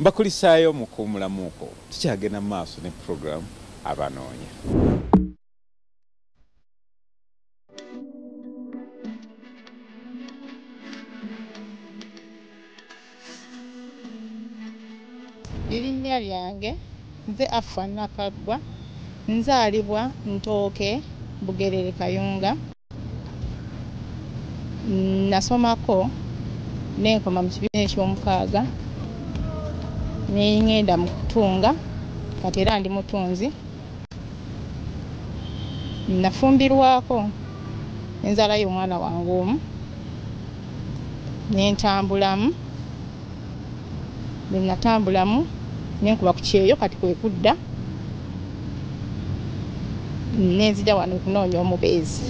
Mbakulisaayo mu kumulamuko tukyagenda mu maaso ne program abanoonya. Erinnya lyange nze Afua Nakaggwa, nzaalibwa Ntooke Bugerere Kayunga. Nasomako n'enkoma mu kibiina eky'omukaaga ne ngenda mu kutunga kati era ndi mutunzi. Nafumbirwako nzaalayo omwana wange omu ne ntambulamu. Bwe natambulamu nenkuba ku kyeyo kati kwe kudda nenzija wano okunoonya omubeezi.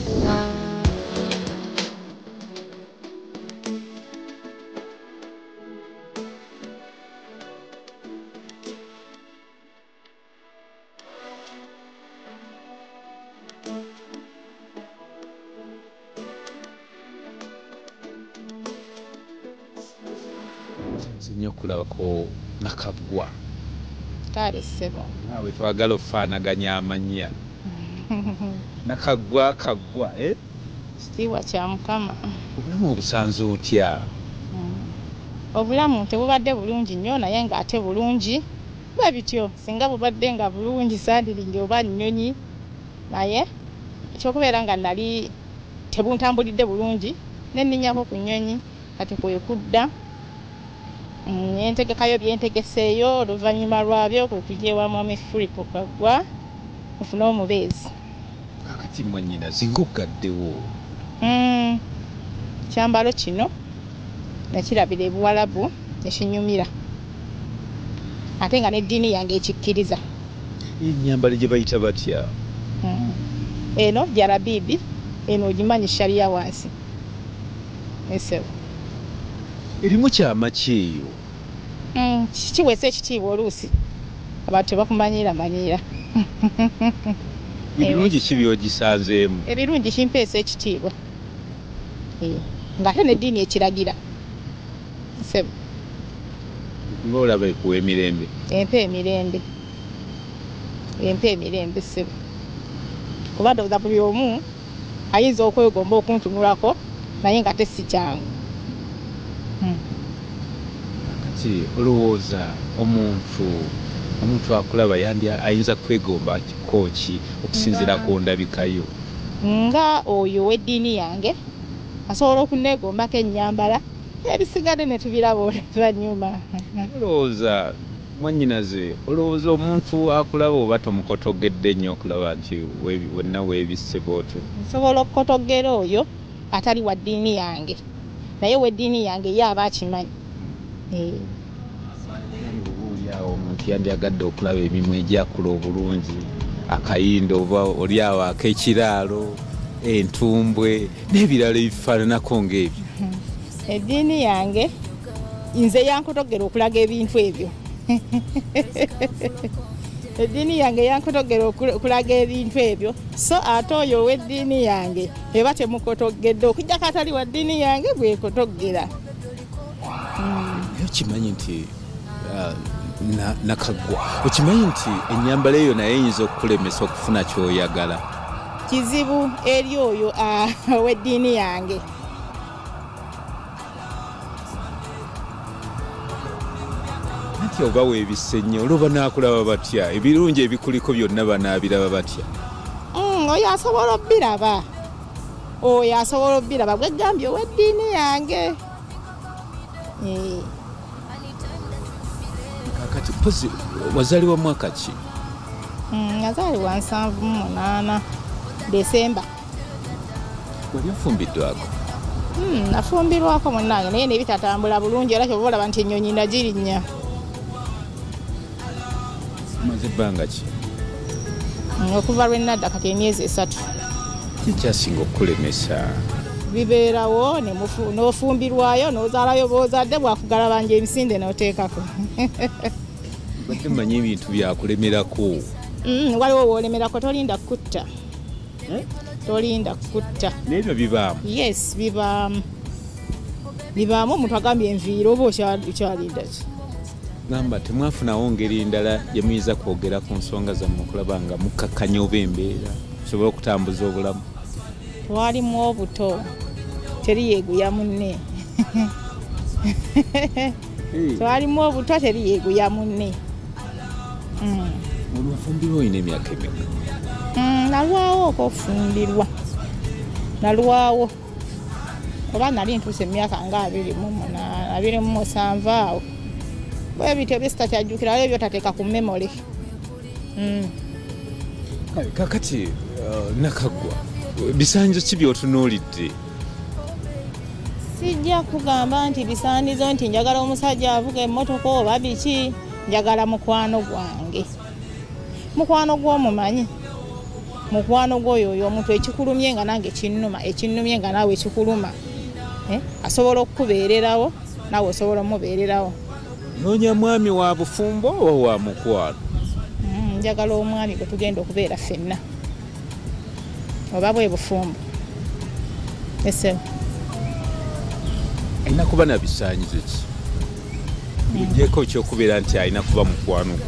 Nnyo okulabako Nakaggwa. Kale ssebo. Naawe twagala okufaanaganya amannya. Nakaggwa Kaggwa, Kitiibwa kya Mukama. Obulamu obusanze otya? Obulamu tebubadde bulungi nnyo naye ng'ate bulungi. Bwe bityo singa bubadde nga bulungi sandiringe oba nnyonyi naye ekyokubeera nga nali tebuntambulidde bulungi nenninyako ku nnyonyi kati kwe kudda. Nentegekayo byentegeseeyo oluvannyuma lwabyo kwe kujja ewa Mwami Philip Kaggwa ofune omubeezi. Kakati mwannyina singa ogaddewo. Kyambalo kino nakirabira ebuwalabu nekinyumira ate nga n'eddiini yange ekikkiriza. Ennyambala gye bayita batya? Eno jalabibi, eno ogimanyi shaliya wansi. Esebo. Erimu kyama kyeyo. Kiweesa ekitiibwa oluusi abantu tebakumanyira. Ebirungi ki by'ogisanzeemu? Ebirungi kimpeesa ekitiibwa ng'ate n'eddiini ekiragira. Sebo. Ng'olaba ekuwa emirembe? Empa emirembe ssebo. Kuba ndowooza buli omu ayinza okwegomba okuntunulako naye nga te si kyangu. Kati olowooza omuntu akulaba ayinza kwegomba kooki okusinziira ku ndabikayo? Nga oyo w'eddiini yange asobola okunneegombako ennyambala ebisigadde ne tubiraba oluvannyuma. Olowooza mwannyinaze, olowooza omuntu akulaba oba tomukotogedde nnyo okulaba nti wenna weebisse bw'otyo? Nsobola okukotogera oyo atali wa ddiini yange naye w'eddiini yange ye aba akimanyi. Obaoliawo omuntu yandyagadde okulaba emimwa egyakula obulungi, akayindo oba oliawo ak'ekiraalo, entumbwe n'ebirala ebifaananako ng'ebyo. Eddiini yange nze yankotogera okulaga ebintu ebyo. Eddiini yange yankotogera okulaga ebintu ebyo, so ate oyo ow'eddiini yange eba temukotogedde okujjako atali wa ddiini yange gwekotogera. Okimanyi nti Nakaggwa, okimanyi nti ennyambala eyo naye eyinza okukulemesa okufuna ky'oyagala? Kizibu eri oyo ow'eddiini yange. Anti oba weebisse nnyo olwoba naakulaba batya? Ebirungi ebikuliko byonna banaabiraba batya? Oyo asobola obbiraba gwegambye ow'eddiini yange. Kakati pozi wazaalibwa mwaka ki? Nazaalibwa 78 Desemba. Wali ofumbiddwako? Nafumbirwako munnange naye nebitatambula bulungi era kyoba olaba nti ennyonyi nagirinnya. Maze ebbanga ki? Okuva lwe nadda kati emyezi 3. Kikyasinga okulemesa? Bibeerawo n'ofumbirwayo n'ozaalayo b'ozadde bwakugalabanja emisinde n'oteekako. Badde mmanyi ebintu byakulemerako? Waliwo w'olemerako tolinda kutta. Tolinda kutta. N'ebyo bibaamu? Yes, bibaamu. Omuntu agambye enviiri oba okyalinda ki? gamba temwafunawo ngeri ndala yemuyinza kwogera ku nsonga zammwe okulaba nga mukkakkanya oba embeera osobola okutambuza obulamu? Twalimu obuto teri yeeguya munne. Twalimu obuto teri yeeguya munne. Olwafumbirwa olina emyaka emeka? Nalwawo okufumbirwa. Nalwawo. Oba nali ntuuse emyaka nga 27 awo. Bwe bityo byesitakyajjukira ebyo tateeka ku memory. Kakati Nakaggwa, bisaanyizo ki by'otunuulidde? Sijja kugamba nti bisaanizo nti njagala omusajja avuga emmotoka oba biki, njagala mukwano gwange. Mukwano gw'omumanyi. Mukwano gw'oyo omuntu ekikulumye nga nange kinnuma, ekinnumye nga naawe kikuluma. Asobola okukubeererawo, naawe osobola omubeererawo. Noonya mwami wa bufumbo oba wa mukwano? Njagala omwami gwe tugenda okubeera ffenna. Oba bwe bufumbo. Ese. Alina kuba na bisaanyizo ki? Gyeko ekyokubeera nti alina kuba mukwano gwe.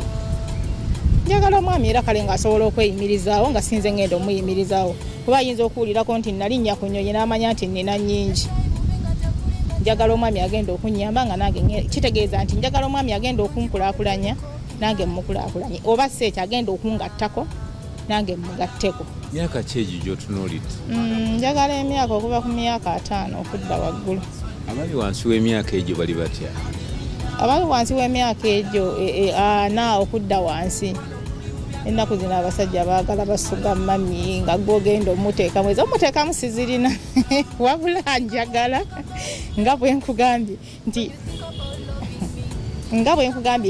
Njagala omwami era kale ng'asobola okweyimirizaawo nga sinze ngenda omuyimirizaawo. Kuba ayinza okuwulirako nti nalinnya ku nnyonyi n'amanya nti nnina nnyingi. Njagala omwami agenda okunnyamba nga nange kitegeeza nti njagala omwami agenda okunkulaakulanya nange mmukulaakulanye. Oba seeki agenda okungattako nange mmugatteko. Myaka ki egyo gy'otunuulidde? Njagala emyaka okuva ku myaka 5 okudda waggulu. Abali wansi w'emyaka egyo bali batya? Abali wansi w'emyaka egyo 4 okudda wansi. Ennaku zino abasajja baagala basuga mami nga gwogenda omuteeka mwezi omuteekamu sizirina. Wabula njagala nga bwe nkugambye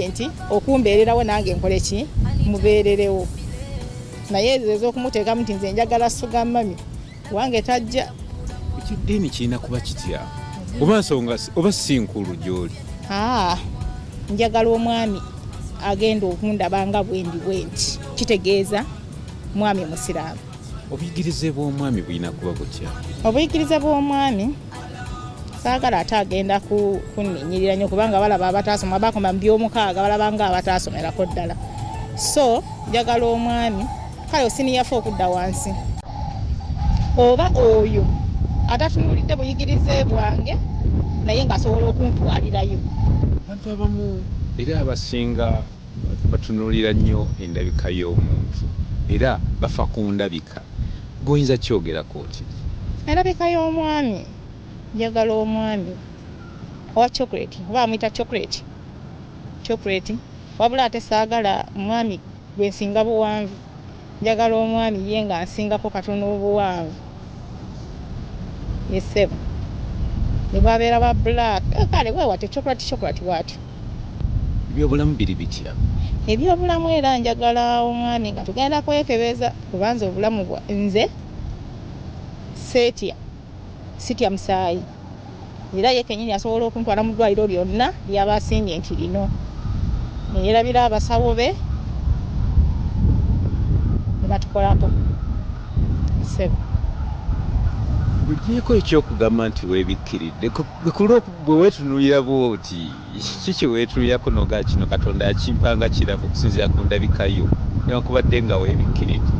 nti okumbeererawo nange nkole ki mubeererewo. Naye ezo okumuteekamu nti nze njagala suga mami wange tajja. Ekiddiini kirina kuba kitya? Oba si nkulu gy'oli? Njagala omwami agenda okundaba nga bwendi bwenti. Kitegeeza mwami musiraamu. Obuyigirize bw'omwami bulina kuba butya? Obuyigirize bw'omwami saagala ate agenda kunninnyirira nnyo kubanga balaba abataasoma bakoma mu by'omukaaga balaba nga abataasomerako ddala. So njagala omwami kale osiniyafa okudda wansi. Oba oyo atatunuulidde buyigirize bwange naye ng'asobola okuntwalirayo. Abantu abamu era abasinga batunuulira nnyo endabika y'omuntu era bafa ku ndabika. Goyinza kyogerako ki? Endabika y'omwami njagala omwami owa chocolate oba amuyita chocolate wabula ate saagala omwami gwe nsinga buwanvu. Njagala omwami ye nga nsingako katono obuwanvu. Yesebo ne bwabeera ba black kale weewate chocolate watyo. Ebyobulamu biri bitya? Ebyobulamu era njagala omwami nga tugenda kwekebeza kubanza obulamu bwa nze sitya musaayi. Era ye kennyini asobola okuntwala mu ddwaliro lyonna ly'aba asiimye nti lino. Neerabira abasawo be ne batukolako. Sebo. Bugyeko ekyokugamba nti weebikkiridde bwe weetunuulira bw'oti kiki weetunuulirako noga kino Katonda akimpanga kirafu okusinziira ku ndabikayo newankubadde nga weebikkiridde?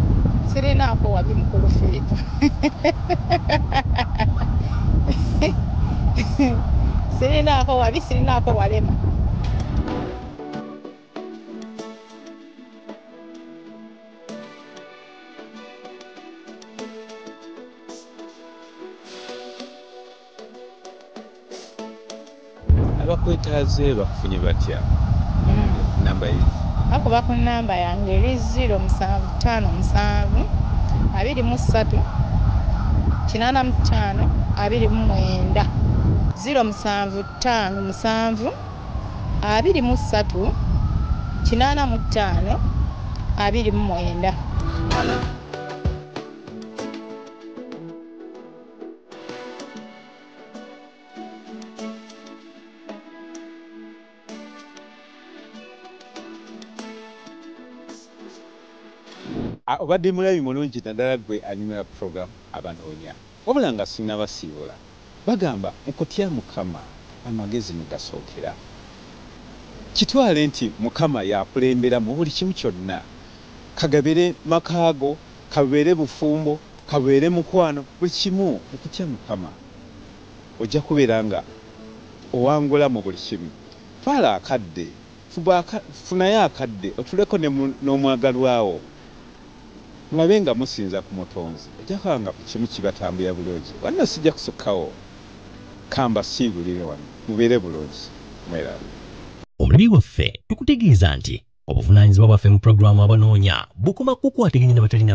Sirinaako wabi mukulu Filipo. Sirinaako wabi, sirinaako walema. Abakwetaaze bakufunye batya? Namba ye? Bakuba ku nnamba yange eri 0757 23 85 29 0757 23 85 29. Obadde mulabi mulungi naddala gwe anyumira program abanoonya wabula nga sinnabasiibula bagamba nkutya Mukama amagezi ne gasookera. kitwale nti Mukama yakulembera mu buli kimu kyonna. Kagabire makaago, kabeere bufumbo, kabeere mukwano, buli kimu okutya Mukama. Ojja kubeera nga owangula mu buli kimu. Twala akadde, funayo akadde, otuleko n'omwagalwawo. Mulabe nga musinza ku Mutonzi. Ojja kuba nga ku kimu kibatambulira bulungi. Wano sijja kusukkawo. Kamba siibulire wano. Mubeere bulungi. Mwerabe. Omulabi waffe tukutegeeza nti obuvunaanyizibwa bwaffe mu pulogulaamu Abanoonya bukoma kukwataganya n'abatalina